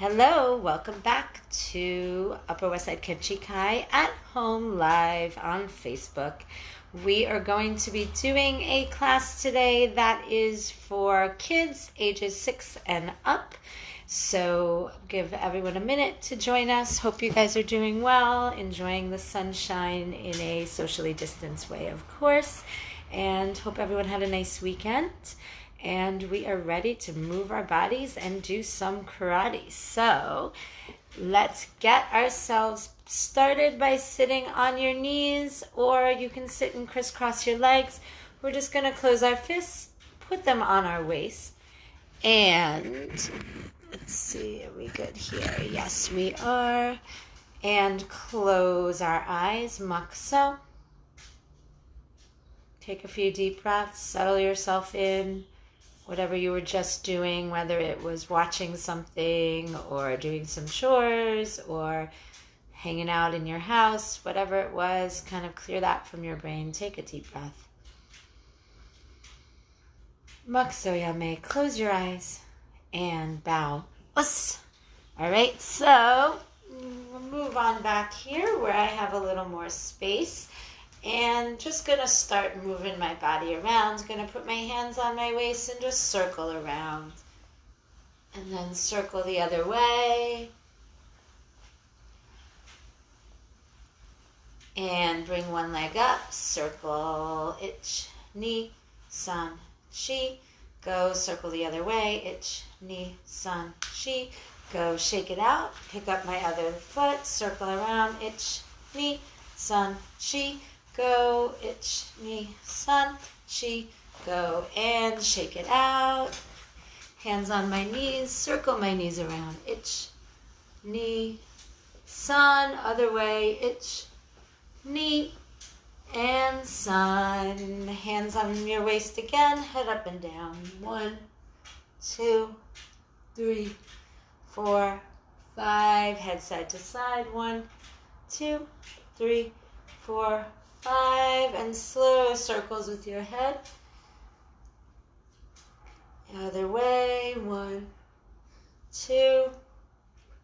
Hello, welcome back to Upper West Side Kenchi Kai at Home Live on Facebook. We are going to be doing a class today that is for kids ages 6 and up. So give everyone a minute to join us. Hope you guys are doing well, enjoying the sunshine in a socially distanced way, of course. And hope everyone had a nice weekend. And we are ready to move our bodies and do some karate. So let's get ourselves started by sitting on your knees, or you can sit and crisscross your legs. We're just going to close our fists, put them on our waist, and let's see, are we good here? Yes, we are. And close our eyes, Makuso. Take a few deep breaths, settle yourself in. Whatever you were just doing, whether it was watching something or doing some chores or hanging out in your house, whatever it was, kind of clear that from your brain. Take a deep breath. Makuso Yame, close your eyes and bow. Us. All right, so we'll move on back here where I have a little more space. And just going to start moving my body around. Going to put my hands on my waist and just circle around. And then circle the other way. And bring one leg up. Circle, ich, ni, san, chi. Go circle the other way. Ich, ni, san, chi. Go shake it out. Pick up my other foot. Circle around. Ich, ni, san, chi. Go, ich, ni, san, chi, go, and shake it out. Hands on my knees, circle my knees around. Ich, ni, san, other way. Ich, ni, and san. Hands on your waist again, head up and down. 1, 2, 3, 4, 5. Head side to side. 1, 2, 3, 4, 5, and slow circles with your head. Other way. 1, 2,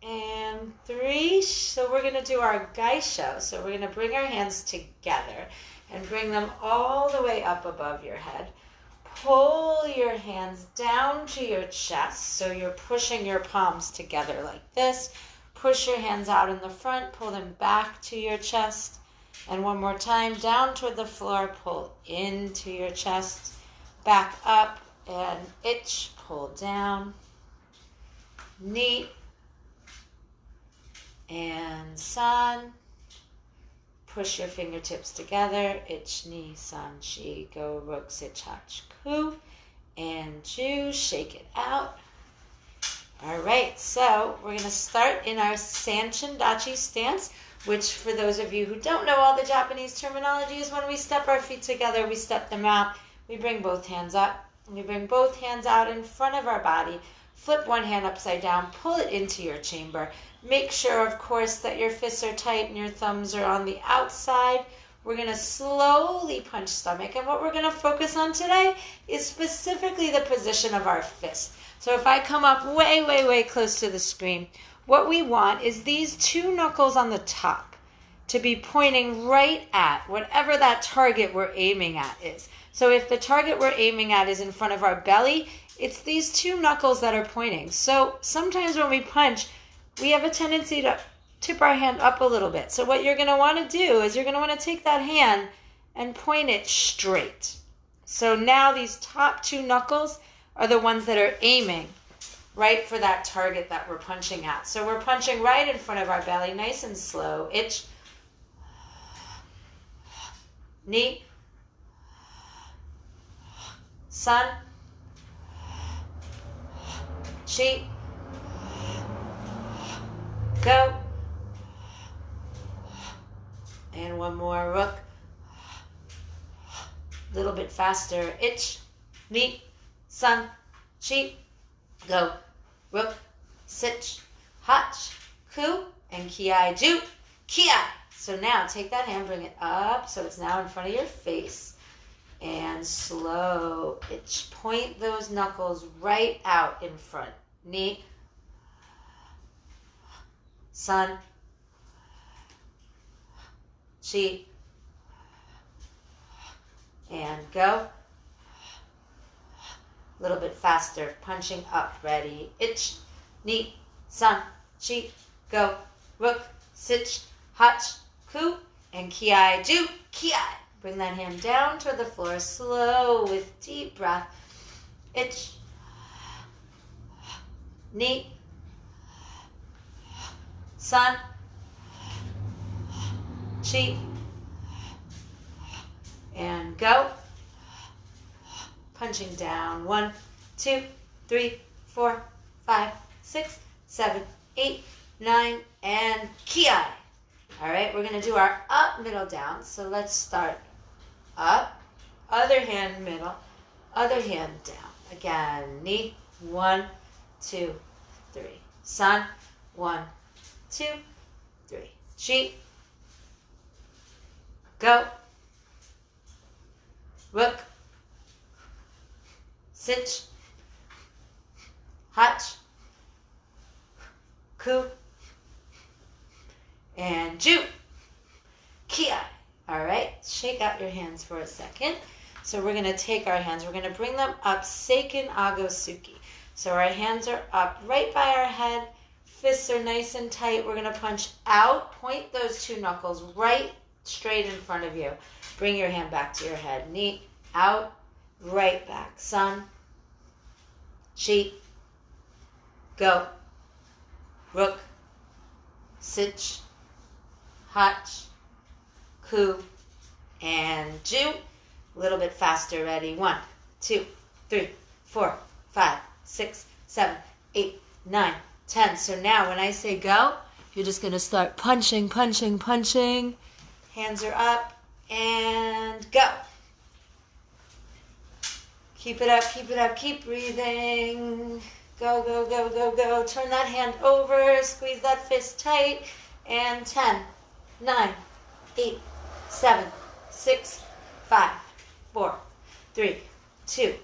and 3. So we're going to do our gaisho. So we're going to bring our hands together and bring them all the way up above your head. Pull your hands down to your chest. So you're pushing your palms together like this. Push your hands out in the front. Pull them back to your chest. And one more time, down toward the floor, pull into your chest, back up, and ich, pull down, ni, and san. Push your fingertips together, ich, ni, san, chi, go, rok, sit, hach, ku, and ju, shake it out. All right, so we're going to start in our Sanchin Dachi stance, which for those of you who don't know all the Japanese terminology is when we step our feet together, we step them out, we bring both hands up, and we bring both hands out in front of our body, flip one hand upside down, pull it into your chamber. Make sure, of course, that your fists are tight and your thumbs are on the outside. We're going to slowly punch stomach, and what we're going to focus on today is specifically the position of our fist. So if I come up way, way, way close to the screen, what we want is these two knuckles on the top to be pointing right at whatever that target we're aiming at is. So if the target we're aiming at is in front of our belly, it's these two knuckles that are pointing. So sometimes when we punch, we have a tendency to tip our hand up a little bit. So what you're going to want to do is you're going to want to take that hand and point it straight. So now these top two knuckles are the ones that are aiming right for that target that we're punching at. So we're punching right in front of our belly, nice and slow. Ich, ni, san, chi, go. And one more, rook. A little bit faster. Ich, ni, san, chi, go. Rook, sit, hach, ku, and kiai, ju, kiai. So now take that hand, bring it up so it's now in front of your face. And slow. Point those knuckles right out in front. Ni, sun, chi, and go. A little bit faster, punching up, ready, ich, ni, san, chi, go, rook, sich, hach, ku, and ki, ju, ki. Bring that hand down toward the floor, slow with deep breath. Ich, ni, san, chi, and go. Punching down. 1, 2, 3, 4, 5, 6, 7, 8, 9, and ki. All right, we're going to do our up, middle, down. So let's start up, other hand, middle, other hand, down. Again, ni, 1, 2, 3. San, 1, 2, 3. Chi, go. Rook, sich, hach, ku, and ju, ki. All right, shake out your hands for a second. So we're going to take our hands, we're going to bring them up, Seiken Ago Suki. So our hands are up right by our head, fists are nice and tight. We're going to punch out, point those two knuckles right straight in front of you. Bring your hand back to your head. Knee, out, right back. Sun, chi, go. Rook, sich, hach, ku, and ju. A little bit faster, ready. 1, 2, 3, 4, 5, 6, 7, 8, 9, 10. So now when I say go, you're just going to start punching, punching, punching. Hands are up and go. Keep it up, keep it up, keep breathing. Go, go, go, go, go. Turn that hand over, squeeze that fist tight. And 10, 9, 8, 7, 6, 5, 4, 3, 2,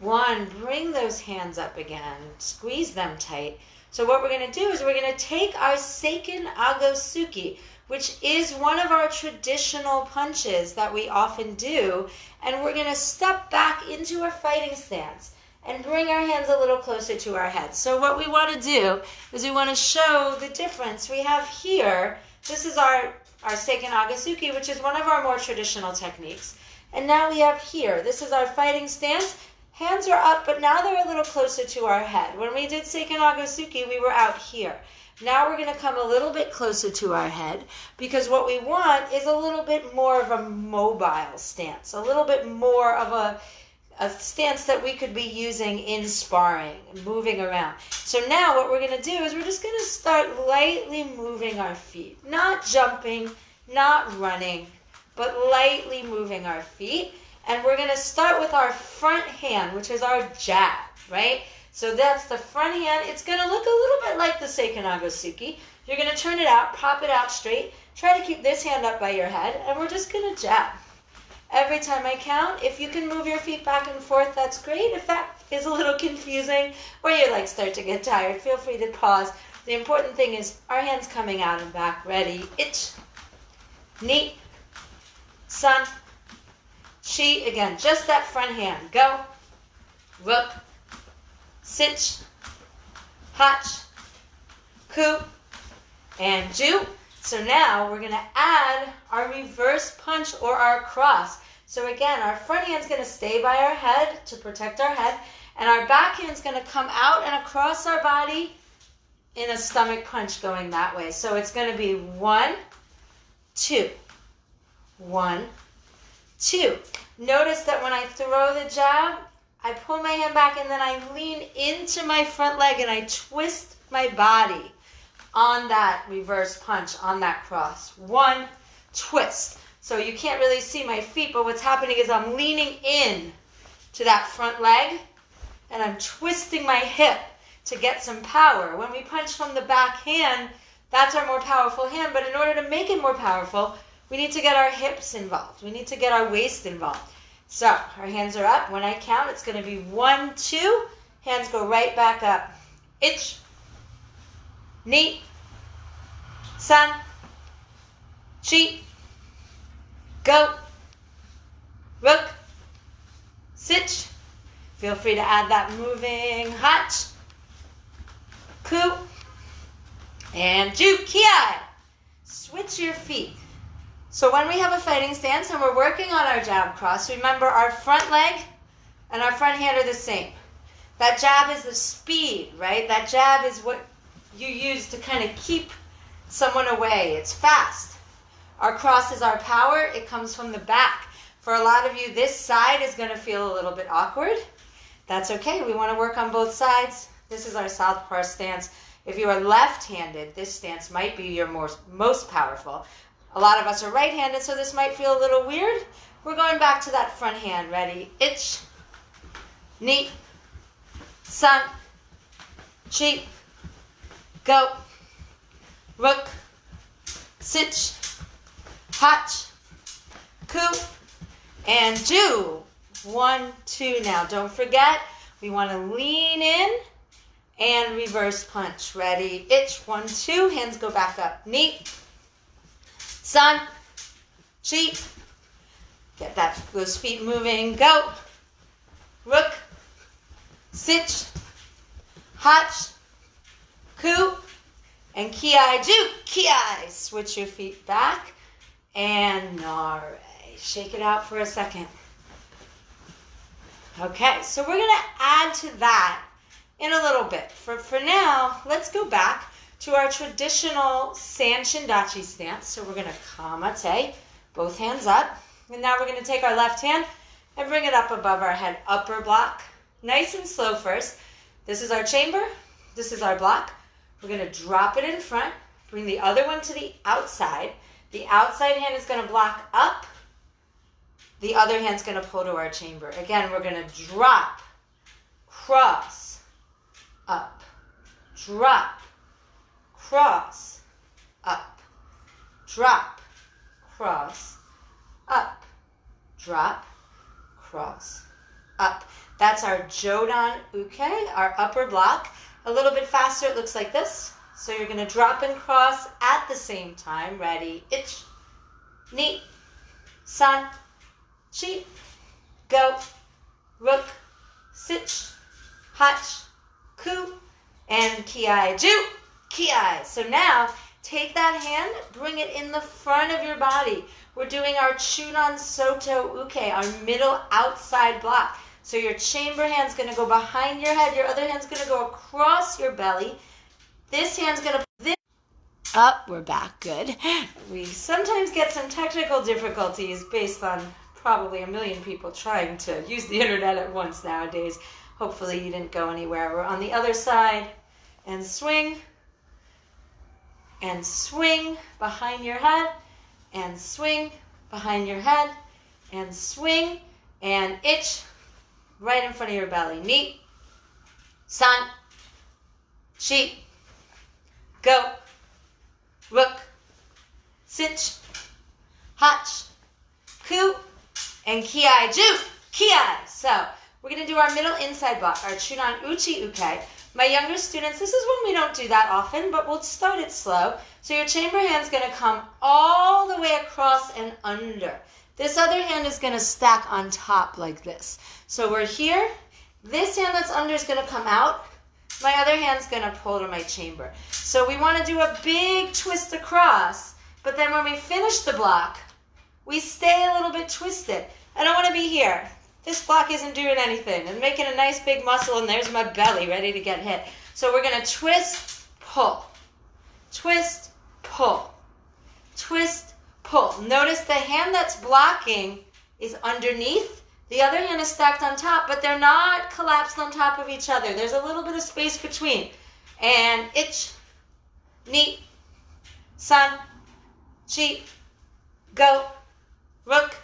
1. Bring those hands up again. Squeeze them tight. So what we're going to do is we're going to take our Seiken Ago Suki, which is one of our traditional punches that we often do, and we're going to step back into our fighting stance and bring our hands a little closer to our head. So what we want to do is we want to show the difference we have here. This is our Seiken Ago Suki, which is one of our more traditional techniques. And now we have here, this is our fighting stance. Hands are up, but now they're a little closer to our head. When we did Seiken Ago Suki, we were out here. Now we're going to come a little bit closer to our head because what we want is a little bit more of a mobile stance, a little bit more of a stance that we could be using in sparring, moving around. So now what we're going to do is we're just going to start lightly moving our feet, not jumping, not running, but lightly moving our feet. And we're going to start with our front hand, which is our jab, right? So that's the front hand. It's going to look a little bit like the Seiken Ago Suki. You're going to turn it out, pop it out straight. Try to keep this hand up by your head, and we're just going to jab. Every time I count, if you can move your feet back and forth, that's great. If that is a little confusing or your legs start to get tired, feel free to pause. The important thing is our hands coming out and back. Ready? Ich, ni, san, chi. Again, just that front hand. Go. Rook, sich, hach, ku, and ju. So now we're going to add our reverse punch or our cross. So again, our front hand's going to stay by our head to protect our head, and our back hand's going to come out and across our body in a stomach punch going that way. So it's going to be 1, 2, 1, 2. Notice that when I throw the jab, I pull my hand back and then I lean into my front leg and I twist my body on that reverse punch, on that cross. 1, twist. So you can't really see my feet, but what's happening is I'm leaning in to that front leg and I'm twisting my hip to get some power. When we punch from the back hand, that's our more powerful hand, but in order to make it more powerful, we need to get our hips involved. We need to get our waist involved. So our hands are up. When I count, it's going to be 1, 2. Hands go right back up. Ich, ni, sun, chi, go, rook, sich. Feel free to add that moving hach, ku, and ju, kiai. Switch your feet. So when we have a fighting stance and we're working on our jab cross, remember our front leg and our front hand are the same. That jab is the speed, right? That jab is what you use to kind of keep someone away. It's fast. Our cross is our power. It comes from the back. For a lot of you, this side is going to feel a little bit awkward. That's okay. We want to work on both sides. This is our southpaw stance. If you are left-handed, this stance might be your most powerful. A lot of us are right-handed, so this might feel a little weird. We're going back to that front hand. Ready? Ich, ni, sun, chi, go, rook, sich, hach, ku, and ju. 1, 2 now. Don't forget, we want to lean in and reverse punch. Ready? Ich, 1, 2. Hands go back up. Ni, sun, chi. Get those feet moving. Go. Rook, sich, hach, ku, and kiai, ju, kiai. Switch your feet back and nare. Shake it out for a second. Okay, so we're going to add to that in a little bit. For now, let's go back to our traditional Sanshin-dachi stance. So we're going to kamate, both hands up. And now we're going to take our left hand and bring it up above our head, upper block. Nice and slow first. This is our chamber. This is our block. We're going to drop it in front, bring the other one to the outside. The outside hand is going to block up. The other hand's going to pull to our chamber. Again, we're going to drop, cross, up, drop, cross, up, drop, cross, up, drop, cross, up. That's our Jodan Uke, our upper block. A little bit faster, it looks like this. So you're going to drop and cross at the same time. Ready? Ich, ni, sun, chi, go, rook, sich, hach, ku, and kiai, ju, kiai. So now, take that hand, bring it in the front of your body. We're doing our Chudan Soto Uke, our middle outside block. So your chamber hand's going to go behind your head. Your other hand's going to go across your belly. This hand's going to this up. We're back. Good. We sometimes get some technical difficulties based on probably a million people trying to use the internet at once nowadays. Hopefully you didn't go anywhere. We're on the other side. And swing. And swing behind your head. And swing behind your head. And swing. And ich. Right in front of your belly. Ni, sun, chi, go, rook, sich, hach, ku, and kiai, ju, kiai. So we're going to do our middle inside block, our Chudan Uchi Uke. My younger students, this is when we don't do that often, but we'll start it slow. So your chamber hand's going to come all the way across and under. This other hand is going to stack on top like this. So we're here. This hand that's under is going to come out. My other hand's going to pull to my chamber. So we want to do a big twist across, but then when we finish the block, we stay a little bit twisted. I don't want to be here. This block isn't doing anything. I'm making a nice big muscle, and there's my belly ready to get hit. So we're going to twist, pull, twist, pull, twist, pull. Notice the hand that's blocking is underneath. The other hand is stacked on top, but they're not collapsed on top of each other. There's a little bit of space between. And ich, ni, sun, chi, go, rook,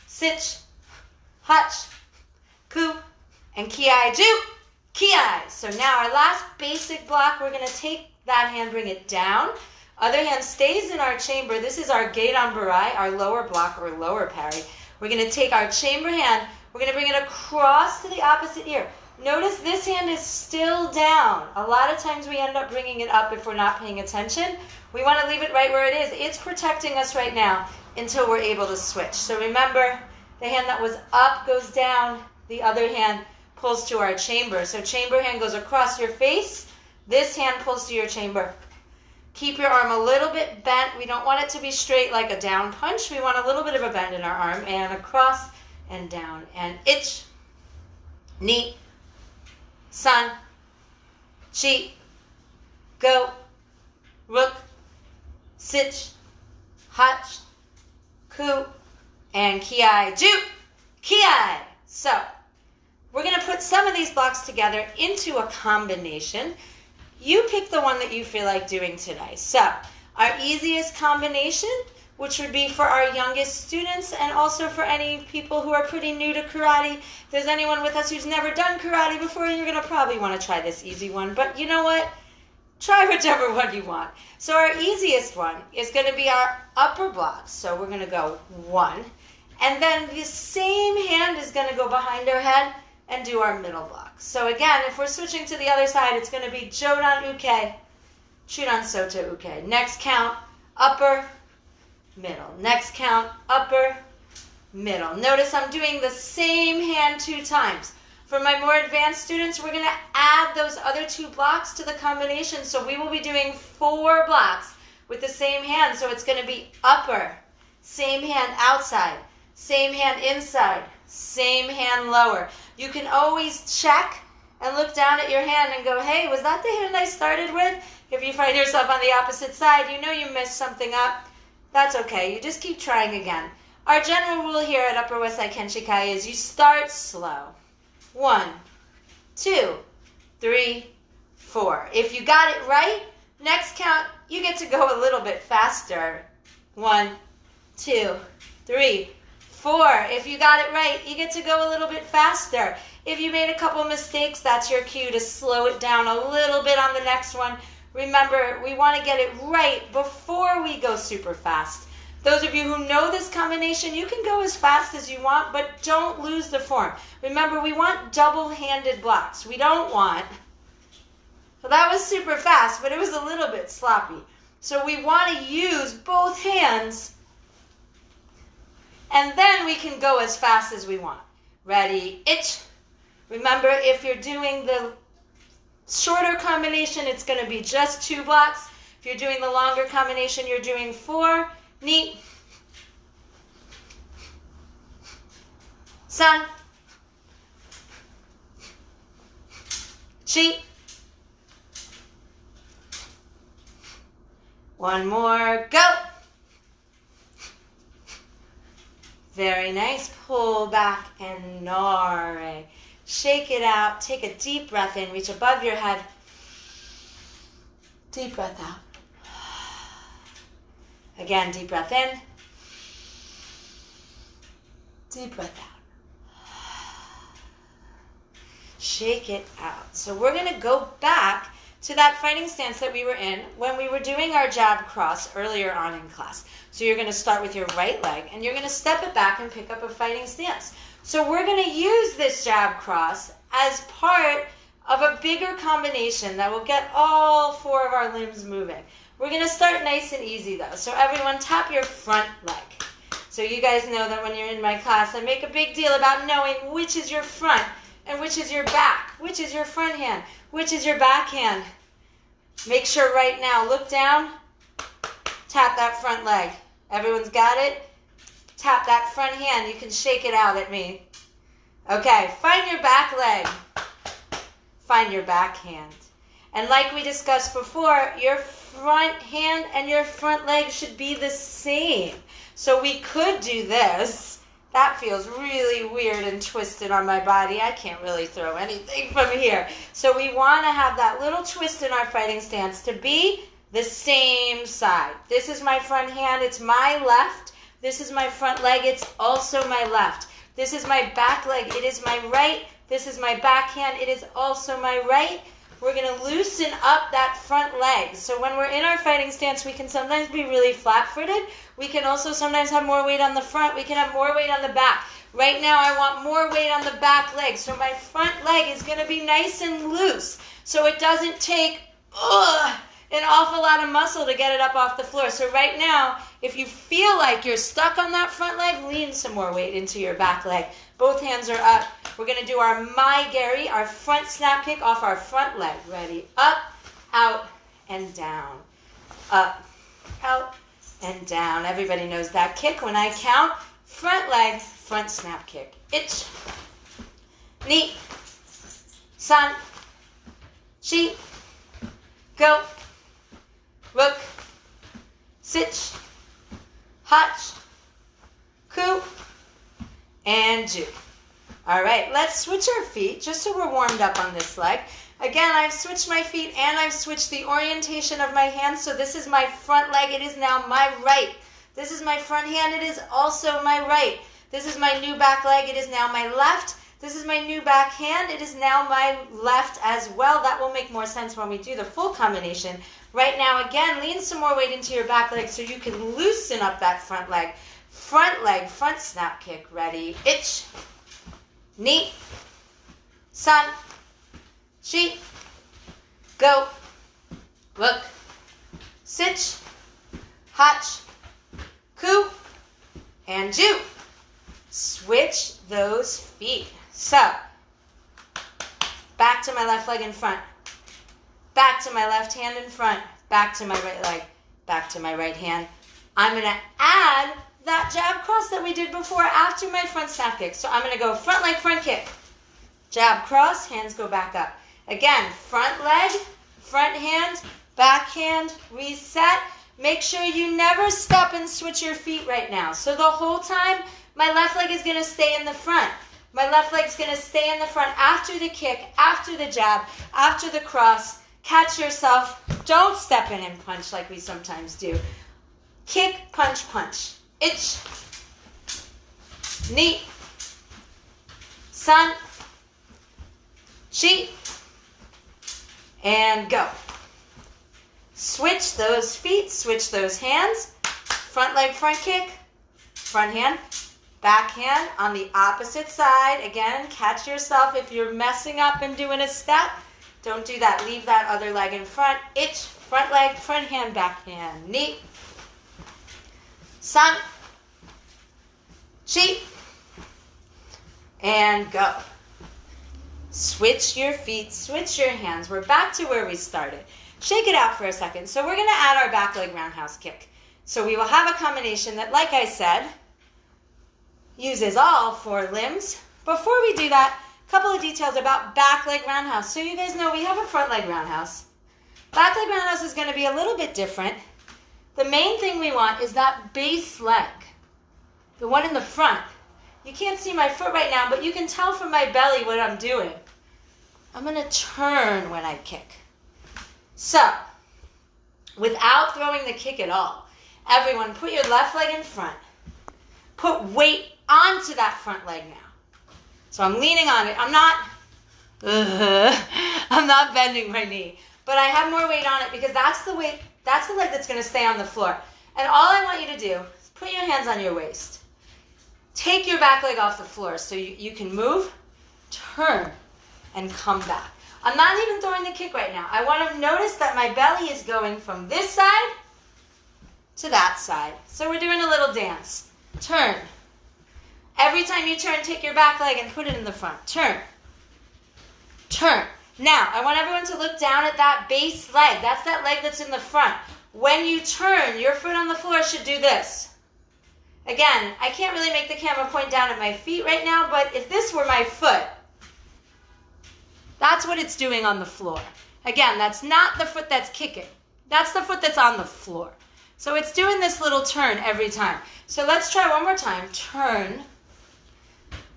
sich, hach, ku, and kiai, ju, kiai. So now our last basic block, we're going to take that hand, bring it down. Other hand stays in our chamber. This is our Gedan Barai, our lower block or lower parry. We're going to take our chamber hand, we're going to bring it across to the opposite ear. Notice this hand is still down. A lot of times we end up bringing it up if we're not paying attention. We want to leave it right where it is. It's protecting us right now until we're able to switch. So remember, the hand that was up goes down. The other hand pulls to our chamber. So chamber hand goes across your face. This hand pulls to your chamber. Keep your arm a little bit bent. We don't want it to be straight like a down punch. We want a little bit of a bend in our arm. And across and down. And ich, ni, san, chi, go, rook, sich, hach, ku, and kiai, ju, kiai. So we're going to put some of these blocks together into a combination. You pick the one that you feel like doing today. So our easiest combination, which would be for our youngest students and also for any people who are pretty new to karate. If there's anyone with us who's never done karate before, you're going to probably want to try this easy one. But you know what? Try whichever one you want. So our easiest one is going to be our upper block. So we're going to go 1. And then the same hand is going to go behind our head and do our middle block. So again, if we're switching to the other side, it's going to be Jodan Uke, Chudan Sota Uke. Next count, upper, middle. Next count, upper, middle. Notice I'm doing the same hand 2 times. For my more advanced students, we're going to add those other 2 blocks to the combination. So we will be doing 4 blocks with the same hand. So it's going to be upper, same hand outside, same hand inside, same hand lower. You can always check and look down at your hand and go, hey, was that the hand I started with? If you find yourself on the opposite side, you know you messed something up. That's okay. You just keep trying again. Our general rule here at Upper West Side Kenshikai is you start slow. 1, 2, 3, 4. If you got it right, next count, you get to go a little bit faster. 1, 2, 3, 4. If you got it right, you get to go a little bit faster. If you made a couple mistakes, that's your cue to slow it down a little bit on the next one. Remember, we want to get it right before we go super fast. Those of you who know this combination, you can go as fast as you want, but don't lose the form. Remember, we want double-handed blocks. We don't want... Well, that was super fast, but it was a little bit sloppy. So we want to use both hands, and then we can go as fast as we want. Ready, ich. Remember, if you're doing the shorter combination, it's going to be just 2 blocks. If you're doing the longer combination, you're doing 4. Ni, san, chi. One more, go. Very nice. Pull back and nare. Shake it out. Take a deep breath in. Reach above your head. Deep breath out. Again, deep breath in. Deep breath out. Shake it out. So we're going to go back to that fighting stance that we were in when we were doing our jab cross earlier on in class. So you're going to start with your right leg, and you're going to step it back and pick up a fighting stance. So we're going to use this jab cross as part of a bigger combination that will get all 4 of our limbs moving. We're going to start nice and easy, though. So everyone, tap your front leg. So you guys know that when you're in my class, I make a big deal about knowing which is your front and which is your back, which is your front hand, which is your back hand. Make sure right now, look down, tap that front leg. Everyone's got it? Tap that front hand. You can shake it out at me. Okay, find your back leg. Find your back hand. And like we discussed before, your front hand and your front leg should be the same. So we could do this. That feels really weird and twisted on my body. I can't really throw anything from here. So we want to have that little twist in our fighting stance to be the same side. This is my front hand. It's my left. This is my front leg. It's also my left. This is my back leg. It is my right. This is my back hand. It is also my right. we're going to loosen up that front leg. So when we're in our fighting stance, we can sometimes be really flat-footed. We can also sometimes have more weight on the front. We can have more weight on the back. Right now, I want more weight on the back leg. So my front leg is going to be nice and loose. So it doesn't take an awful lot of muscle to get it up off the floor. So right now, if you feel like you're stuck on that front leg, lean some more weight into your back leg. Both hands are up. We're going to do our My Gary, our front snap kick off our front leg. Ready? Up, out, and down. Up, out, and down. Everybody knows that kick. When I count, front leg, front snap kick. Ich, ni, san, chi, go, rook, sich, hach, ku, and ju. All right, let's switch our feet just so we're warmed up on this leg. Again, I've switched my feet and I've switched the orientation of my hands. So this is my front leg. It is now my right. This is my front hand. It is also my right. This is my new back leg. It is now my left. This is my new back hand. It is now my left as well. That will make more sense when we do the full combination. Right now, again, lean some more weight into your back leg so you can loosen up that front leg. Front leg, front snap kick. Ready? Ich, ni, san, chi, go, rook, sich, hach, ku, and ju. Switch those feet. So, back to my left leg in front. Back to my left hand in front. Back to my right leg. Back to my right hand. I'm going to add that jab cross that we did before after my front snap kick. So I'm going to go front leg, front kick. Jab cross, hands go back up. Again, front leg, front hand, back hand, reset. Make sure you never stop and switch your feet right now. So the whole time, my left leg is going to stay in the front. My left leg is going to stay in the front after the kick, after the jab, after the cross. Catch yourself. Don't step in and punch like we sometimes do. Kick, punch, punch. Ich, ni, san, chi, and go. Switch those feet, switch those hands. Front leg, front kick, front hand, back hand on the opposite side. Again, catch yourself if you're messing up and doing a step. Don't do that. Leave that other leg in front. Ich, front leg, front hand, back hand. Ni, san, chi, and go. Switch your feet, switch your hands. We're back to where we started. Shake it out for a second. So we're going to add our back leg roundhouse kick. So we will have a combination that, like I said, uses all four limbs. Before we do that, a couple of details about back leg roundhouse. So you guys know we have a front leg roundhouse. Back leg roundhouse is going to be a little bit different. The main thing we want is that base leg, the one in the front. You can't see my foot right now, but you can tell from my belly what I'm doing. I'm going to turn when I kick. So, without throwing the kick at all, everyone put your left leg in front. Put weight onto that front leg now. So I'm leaning on it. I'm not bending my knee, but I have more weight on it because that's the weight, that's the leg that's going to stay on the floor. And all I want you to do is put your hands on your waist. Take your back leg off the floor so you can move, turn, and come back. I'm not even throwing the kick right now. I want to notice that my belly is going from this side to that side. So we're doing a little dance. Turn. Every time you turn, take your back leg and put it in the front. Turn. Turn. Now, I want everyone to look down at that base leg. That's that leg that's in the front. When you turn, your foot on the floor should do this. Again, I can't really make the camera point down at my feet right now, but if this were my foot, that's what it's doing on the floor. Again, that's not the foot that's kicking. That's the foot that's on the floor. So it's doing this little turn every time. So let's try one more time. Turn,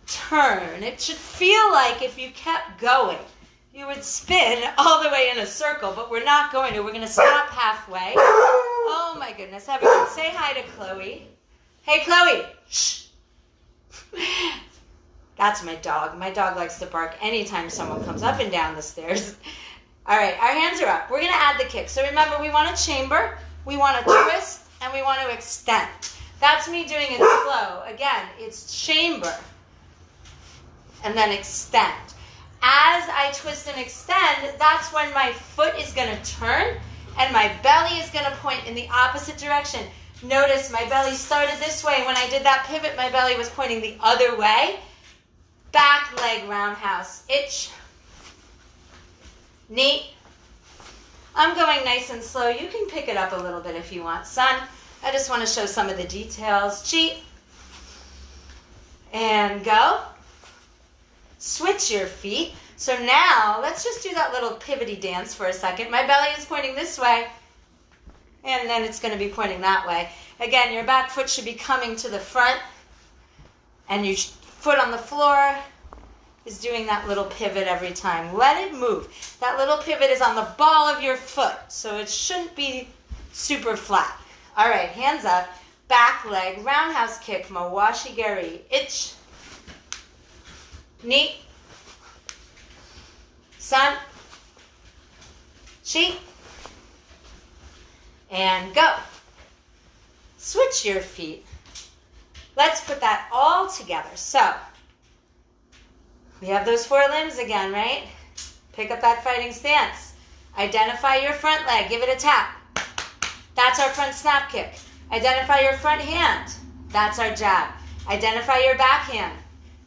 turn. It should feel like if you kept going, you would spin all the way in a circle, but we're not going to. We're going to stop halfway. Oh my goodness. Everyone say hi to Chloe. Hey, Chloe. Shh. That's my dog. My dog likes to bark anytime someone comes up and down the stairs. All right, our hands are up. We're going to add the kick. So remember, we want to chamber, we want to twist, and we want to extend. That's me doing it slow. Again, it's chamber and then extend. As I twist and extend, that's when my foot is going to turn and my belly is going to point in the opposite direction. Notice my belly started this way. When I did that pivot, my belly was pointing the other way. Back leg roundhouse. Itch. Neat. I'm going nice and slow. You can pick it up a little bit if you want, son. I just want to show some of the details. Cheat. And go. Switch your feet. So now, let's just do that little pivoty dance for a second. My belly is pointing this way, and then it's going to be pointing that way. Again, your back foot should be coming to the front, and your foot on the floor is doing that little pivot every time. Let it move. That little pivot is on the ball of your foot, so it shouldn't be super flat. All right, hands up. Back leg, roundhouse kick, mawashi geri. Itch. Neat. Sun. Cheat. And go. Switch your feet. Let's put that all together. So, we have those 4 limbs again, right? Pick up that fighting stance. Identify your front leg. Give it a tap. That's our front snap kick. Identify your front hand. That's our jab. Identify your back hand.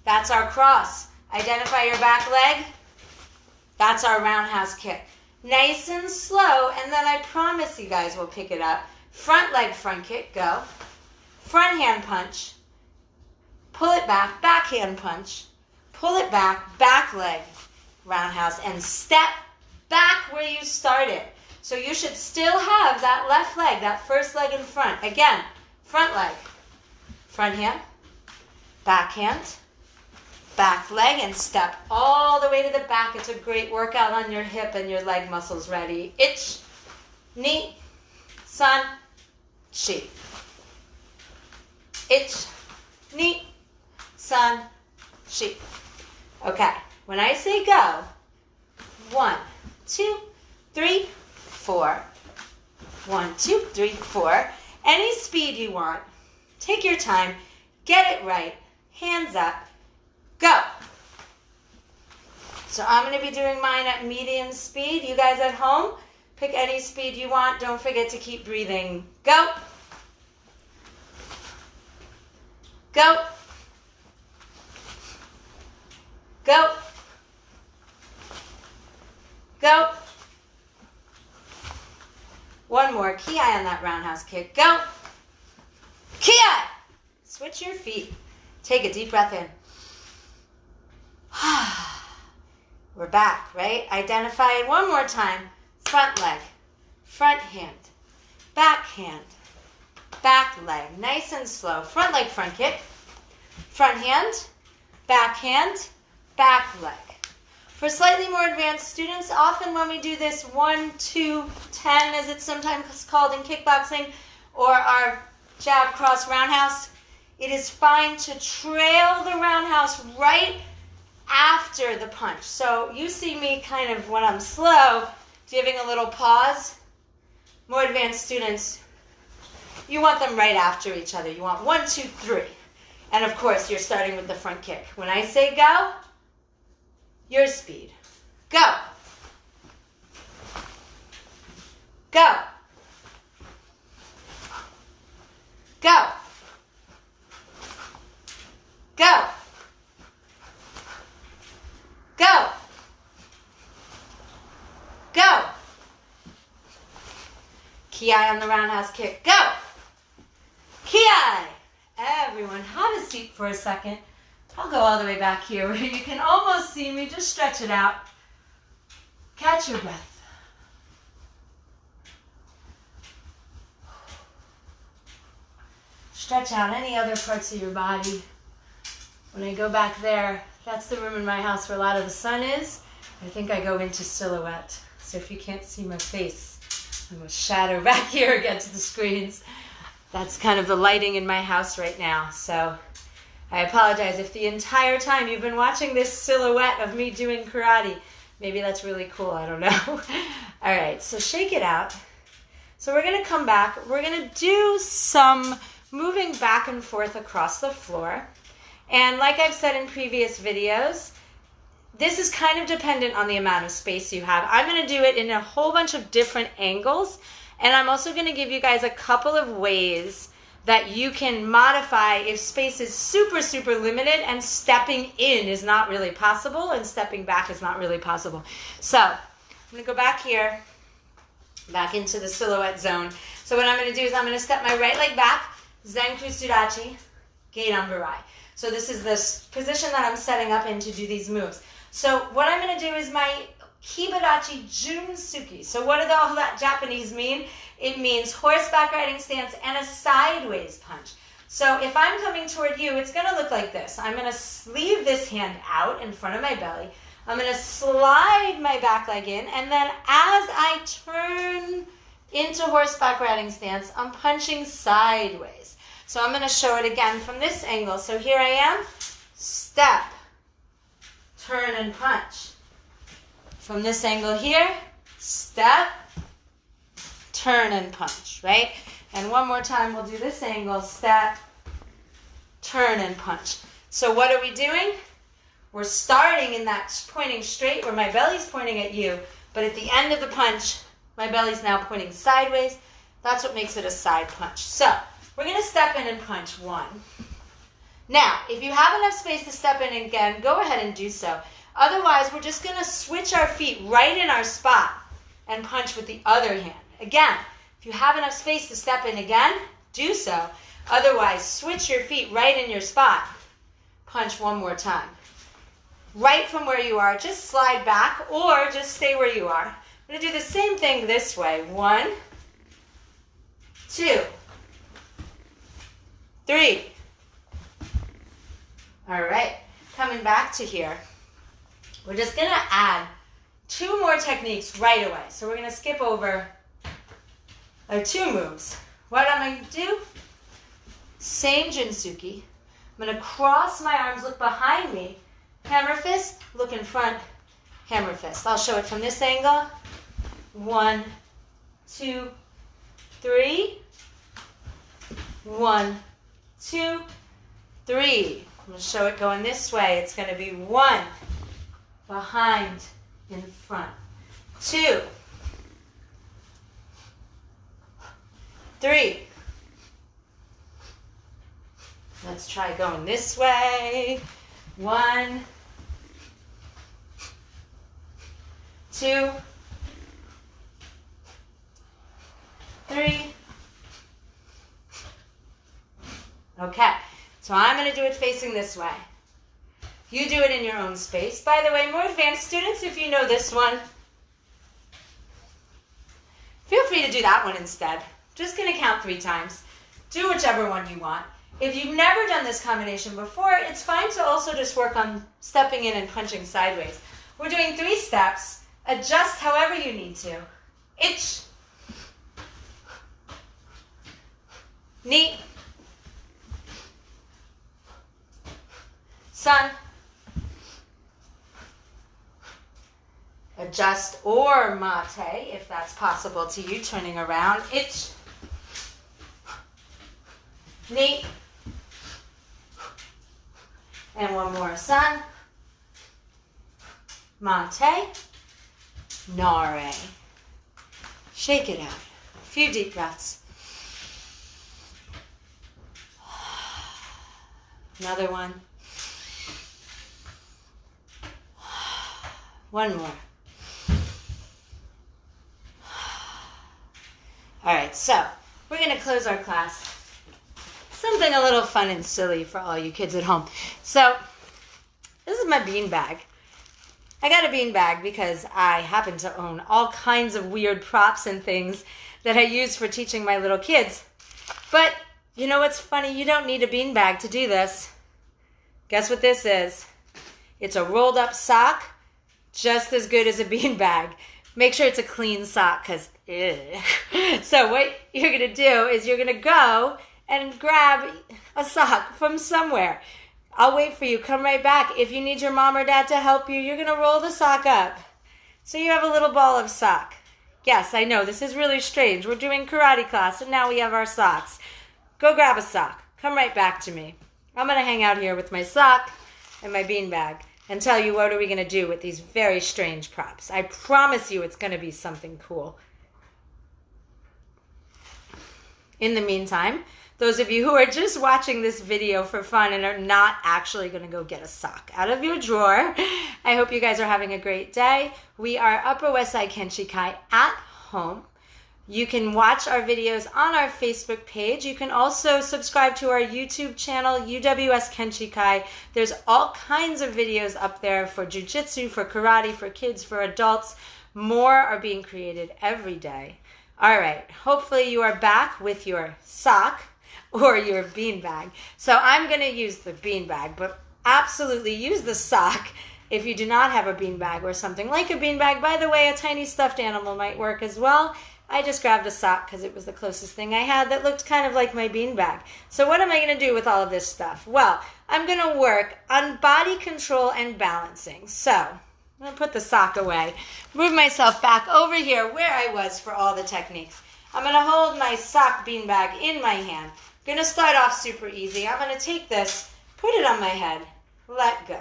That's our cross. Identify your back leg. That's our roundhouse kick. Nice and slow, and then I promise you guys will pick it up. Front leg front kick, go. Front hand punch. Pull it back, backhand punch. Pull it back leg roundhouse, and step back where you started. So you should still have that left leg, that first leg in front. Again, front leg, front hand, backhand, back leg, and step all the way to the back. It's a great workout on your hip and your leg muscles. Ready? Itch, knee, sun, chi. Itch, knee, sun, chi. Okay, when I say go, 1, 2, 3, 4. 1, 2, 3, 4. Any speed you want. Take your time. Get it right. Hands up. Go. So I'm going to be doing mine at medium speed. You guys at home, pick any speed you want. Don't forget to keep breathing. Go. Go. Go. Go. One more. Ki-ai on that roundhouse kick. Go. Ki-ai. Switch your feet. Take a deep breath in. We're back, right? Identify it one more time. Front leg, front hand, back hand, back leg. Nice and slow. Front leg, front kick, front hand, back leg. For slightly more advanced students, often when we do this 1, 2, 10, as it's sometimes called in kickboxing, or our jab cross roundhouse, it is fine to trail the roundhouse right after the punch. So you see me kind of, when I'm slow, giving a little pause. More advanced students, you want them right after each other. You want 1, 2, 3. And of course, you're starting with the front kick. When I say go, your speed. Go. Go. Go. Go. Go. Go. Ki-ai on the roundhouse kick. Go. Ki-ai. Everyone, have a seat for a second. I'll go all the way back here where you can almost see me. Just stretch it out. Catch your breath. Stretch out any other parts of your body. When I go back there, that's the room in my house where a lot of the sun is. I think I go into silhouette. So if you can't see my face, I'm a shadow back here against the screens. That's kind of the lighting in my house right now. So I apologize if the entire time you've been watching this silhouette of me doing karate, Maybe that's really cool. I don't know. All right, so shake it out. So we're going to come back. We're going to do some moving back and forth across the floor. And like I've said in previous videos, this is kind of dependent on the amount of space you have. I'm going to do it in a whole bunch of different angles. And I'm also going to give you guys a couple of ways that you can modify if space is super, super limited and stepping in is not really possible and stepping back is not really possible. So I'm going to go back here, back into the silhouette zone. So what I'm going to do is I'm going to step my right leg back, Zen Kusurachi, Gedanburai. So this is the position that I'm setting up in to do these moves. So what I'm going to do is my Hibarachi Junsuki. So what does all that Japanese mean? It means horseback riding stance and a sideways punch. So if I'm coming toward you, it's going to look like this. I'm going to leave this hand out in front of my belly. I'm going to slide my back leg in, and then as I turn into horseback riding stance, I'm punching sideways. So I'm going to show it again from this angle. So here I am, step, turn and punch. From this angle here, step, turn and punch, right? And one more time, we'll do this angle, step, turn and punch. So what are we doing? We're starting in that pointing straight where my belly's pointing at you, but at the end of the punch, my belly's now pointing sideways. That's what makes it a side punch. So we're going to step in and punch one. Now, if you have enough space to step in again, go ahead and do so. Otherwise, we're just going to switch our feet right in our spot and punch with the other hand. Again, if you have enough space to step in again, do so. Otherwise, switch your feet right in your spot. Punch one more time. Right from where you are, just slide back or just stay where you are. I'm going to do the same thing this way. 1, 2, 3. All right, coming back to here. We're just going to add 2 more techniques right away. So we're going to skip over our 2 moves. What am I going to do? Same Junsuki. I'm going to cross my arms, look behind me. Hammer fist, look in front, hammer fist. I'll show it from this angle. 1, 2, 3. 1, 2, 3. I'm going to show it going this way. It's going to be 1, behind, in front. 2, 3. Let's try going this way. 1, 2, 3. Okay, so I'm going to do it facing this way. You do it in your own space. By the way, more advanced students, if you know this one, feel free to do that one instead. Just going to count 3 times. Do whichever one you want. If you've never done this combination before, it's fine to also just work on stepping in and punching sideways. We're doing 3 steps. Adjust however you need to. Ich. Ni. San. Adjust or mate, if that's possible to you, turning around. Ich. Ni. And one more, san. Mate. Nare. Shake it out. A few deep breaths. Another one. One more. All right, so we're going to close our class. Something a little fun and silly for all you kids at home. So this is my bean bag. I got a bean bag because I happen to own all kinds of weird props and things that I use for teaching my little kids. But you know what's funny? You don't need a bean bag to do this. Guess what this is? It's a rolled up sock, just as good as a bean bag. Make sure it's a clean sock because So what you're going to do is you're going to go and grab a sock from somewhere. I'll wait for you. Come right back. If you need your mom or dad to help you, you're going to roll the sock up So you have a little ball of sock. Yes, I know, this is really strange. We're doing karate class, and now we have our socks. Go grab a sock. Come right back to me. I'm going to hang out here with my sock and my beanbag and tell you what are we going to do with these very strange props. I promise you it's going to be something cool. In the meantime, those of you who are just watching this video for fun and are not actually going to go get a sock out of your drawer, I hope you guys are having a great day. We are Upper West Side Kenshikai at home. You can watch our videos on our Facebook page. You can also subscribe to our YouTube channel, UWS Kenshikai. There's all kinds of videos up there for jiu-jitsu, for karate, for kids, for adults. More are being created every day. All right, hopefully you are back with your sock or your beanbag. So I'm going to use the beanbag, but absolutely use the sock if you do not have a beanbag or something like a beanbag. By the way, a tiny stuffed animal might work as well. I just grabbed a sock because it was the closest thing I had that looked kind of like my beanbag. So what am I going to do with all of this stuff? Well, I'm going to work on body control and balancing. So I'm going to put the sock away, move myself back over here where I was for all the techniques. I'm going to hold my sock beanbag in my hand. I'm going to start off super easy. I'm going to take this, put it on my head, let go.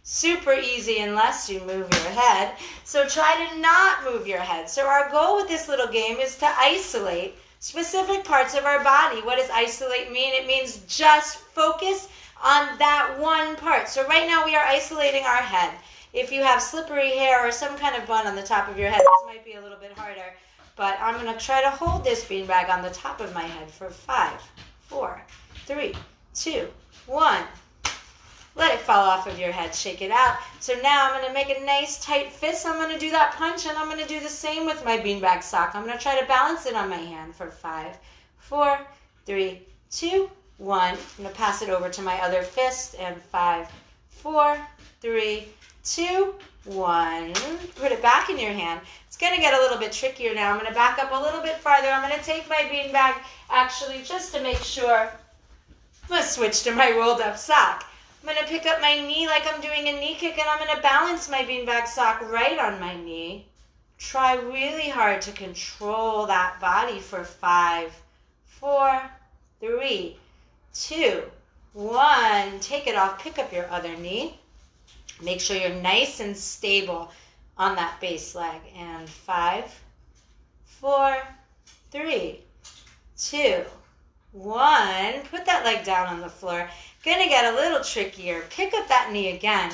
Super easy unless you move your head. So try to not move your head. So our goal with this little game is to isolate specific parts of our body. What does isolate mean? It means just focus on that one part. So right now we are isolating our head. If you have slippery hair or some kind of bun on the top of your head, this might be a little bit harder. But I'm going to try to hold this beanbag on the top of my head for 5, 4, 3, 2, 1. Let it fall off of your head. Shake it out. So now I'm going to make a nice tight fist. I'm going to do that punch, and I'm going to do the same with my beanbag sock. I'm going to try to balance it on my hand for 5, 4, 3, 2, 1. I'm going to pass it over to my other fist, and 5, 4, 3, 2, 1. Put it back in your hand. It's going to get a little bit trickier now. I'm going to back up a little bit farther. I'm going to take my beanbag, actually, just to make sure. I'm going to switch to my rolled up sock. I'm going to pick up my knee like I'm doing a knee kick, and I'm going to balance my beanbag sock right on my knee. Try really hard to control that body for 5, 4, 3, 2, 1. Take it off. Pick up your other knee. Make sure you're nice and stable on that base leg. And 5, 4, 3, 2, 1. Put that leg down on the floor. Gonna get a little trickier. Pick up that knee again.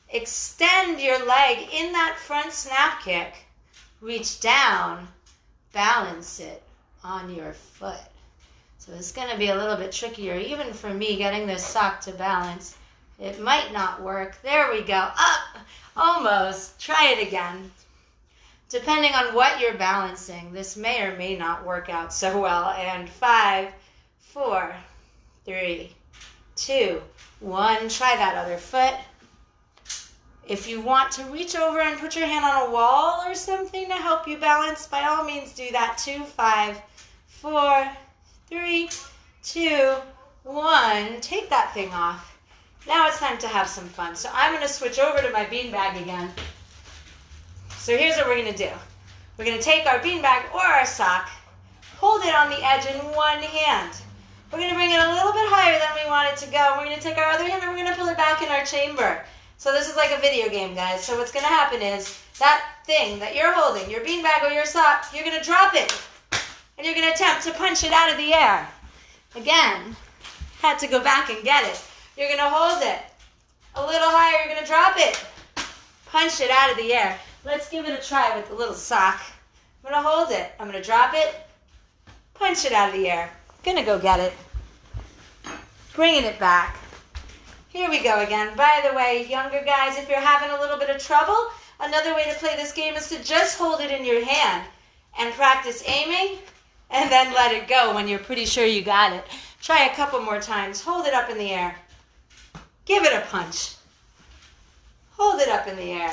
Extend your leg in that front snap kick. Reach down. Balance it on your foot. So it's gonna be a little bit trickier, even for me, getting this sock to balance. It might not work. There we go. Up. Almost. Try it again. Depending on what you're balancing, this may or may not work out so well. And 5, 4, 3, 2, 1. Try that other foot. If you want to reach over and put your hand on a wall or something to help you balance, by all means do that too. 5, 4, 3, 2, 1. Take that thing off. Now it's time to have some fun. So I'm going to switch over to my beanbag again. So here's what we're going to do. We're going to take our beanbag or our sock, hold it on the edge in one hand. We're going to bring it a little bit higher than we want it to go. We're going to take our other hand and we're going to pull it back in our chamber. So this is like a video game, guys. So what's going to happen is that thing that you're holding, your beanbag or your sock, you're going to drop it. And you're going to attempt to punch it out of the air. Again, had to go back and get it. You're going to hold it a little higher. You're going to drop it. Punch it out of the air. Let's give it a try with the little sock. I'm going to hold it. I'm going to drop it. Punch it out of the air. Going to go get it. Bringing it back. Here we go again. By the way, younger guys, if you're having a little bit of trouble, another way to play this game is to just hold it in your hand and practice aiming and then let it go when you're pretty sure you got it. Try a couple more times. Hold it up in the air. Give it a punch. Hold it up in the air.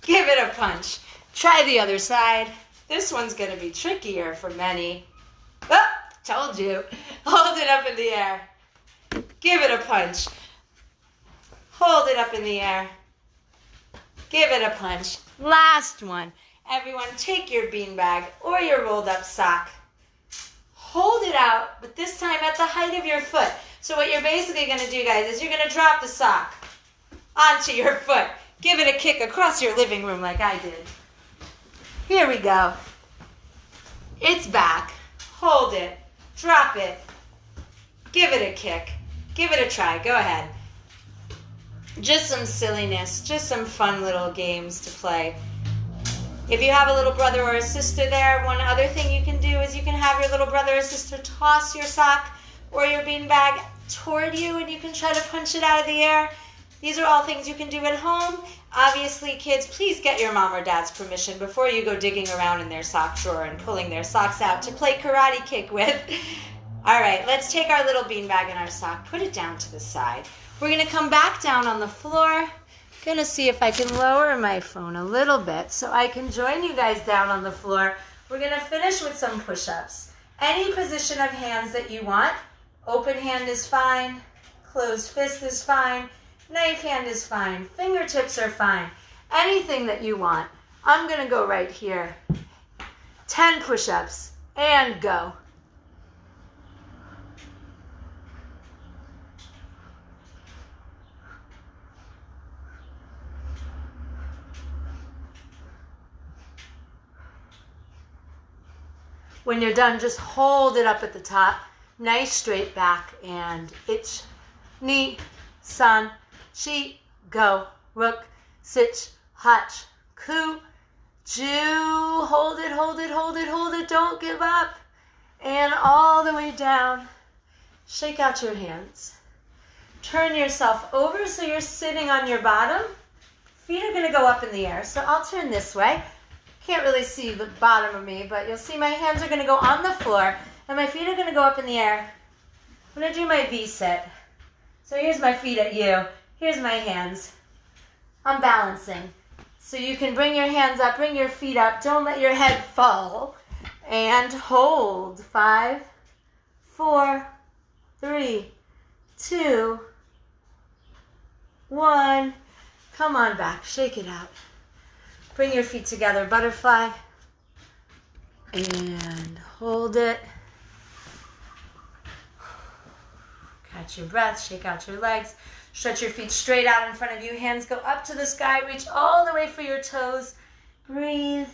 Give it a punch. Try the other side. This one's going to be trickier for many. Oh, told you. Hold it up in the air. Give it a punch. Hold it up in the air. Give it a punch. Last one. Everyone, take your beanbag or your rolled up sock. Hold it out, but this time at the height of your foot. So what you're basically going to do, guys, is you're going to drop the sock onto your foot. Give it a kick across your living room like I did. Here we go. It's back. Hold it. Drop it. Give it a kick. Give it a try. Go ahead. Just some silliness. Just some fun little games to play. If you have a little brother or a sister there, one other thing you can do is you can have your little brother or sister toss your sock or your beanbag toward you, and you can try to punch it out of the air. These are all things you can do at home. Obviously, kids, please get your mom or dad's permission before you go digging around in their sock drawer and pulling their socks out to play karate kick with. All right, let's take our little beanbag and our sock, put it down to the side. We're going to come back down on the floor. Going to see if I can lower my phone a little bit so I can join you guys down on the floor. We're going to finish with some push-ups. Any position of hands that you want. Open hand is fine. Closed fist is fine. Knife hand is fine. Fingertips are fine. Anything that you want. I'm going to go right here. 10 push-ups and go. When you're done, just hold it up at the top. Nice straight back and ich, ni, san, chi, go, rook, sich, hach, ku, ju. Hold it, hold it, hold it, hold it. Don't give up. And all the way down. Shake out your hands. Turn yourself over so you're sitting on your bottom. Feet are going to go up in the air. So I'll turn this way. Can't really see the bottom of me, but you'll see my hands are going to go on the floor and my feet are going to go up in the air. I'm going to do my V-sit. So here's my feet at you. Here's my hands. I'm balancing. So you can bring your hands up, bring your feet up. Don't let your head fall. And hold. 5, 4, 3, 2, 1. Come on back. Shake it out. Bring your feet together, butterfly, and hold it. Catch your breath, shake out your legs. Stretch your feet straight out in front of you. Hands go up to the sky, reach all the way for your toes. Breathe.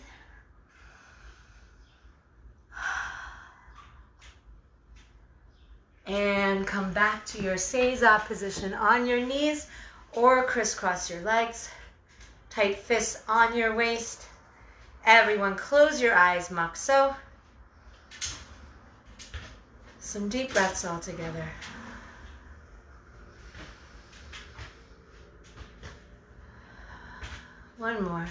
And come back to your seiza position on your knees or crisscross your legs. Tight fists on your waist. Everyone close your eyes, Makso. Some deep breaths all together. One more.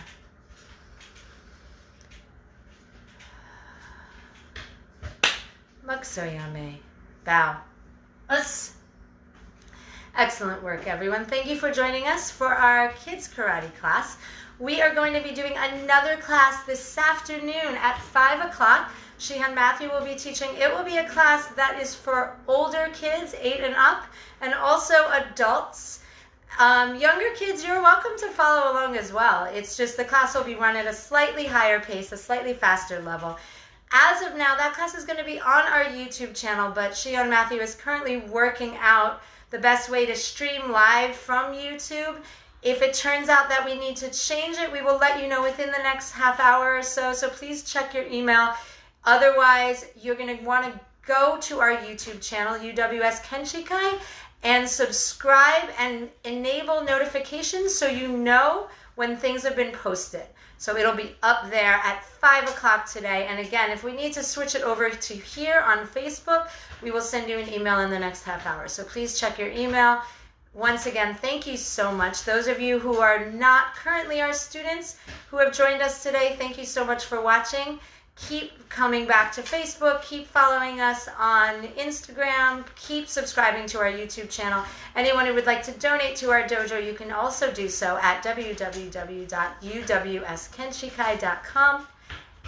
Maksoyame. Bow. Us. Excellent work, everyone. Thank you for joining us for our kids karate class. We are going to be doing another class this afternoon at 5 o'clock. Shihan Matthew will be teaching. It will be a class that is for older kids, 8 and up, and also adults. Younger kids, you're welcome to follow along as well. It's just the class will be run at a slightly higher pace, a slightly faster level. As of now, that class is going to be on our YouTube channel, but Shihan Matthew is currently working out the best way to stream live from YouTube. If it turns out that we need to change it, we will let you know within the next half hour or so. So please check your email. Otherwise, you're going to want to go to our YouTube channel, UWS Kenshikai, and subscribe and enable notifications so you know when things have been posted. So it'll be up there at 5 o'clock today. And again, if we need to switch it over to here on Facebook, we will send you an email in the next half hour. So please check your email. Once again, thank you so much. Those of you who are not currently our students who have joined us today, thank you so much for watching. Keep coming back to Facebook. Keep following us on Instagram. Keep subscribing to our YouTube channel. Anyone who would like to donate to our dojo, you can also do so at www.uwskenshikai.com.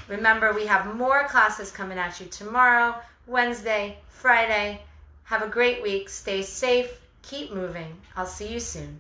Remember, we have more classes coming at you tomorrow, Wednesday, Friday. Have a great week. Stay safe. Keep moving. I'll see you soon.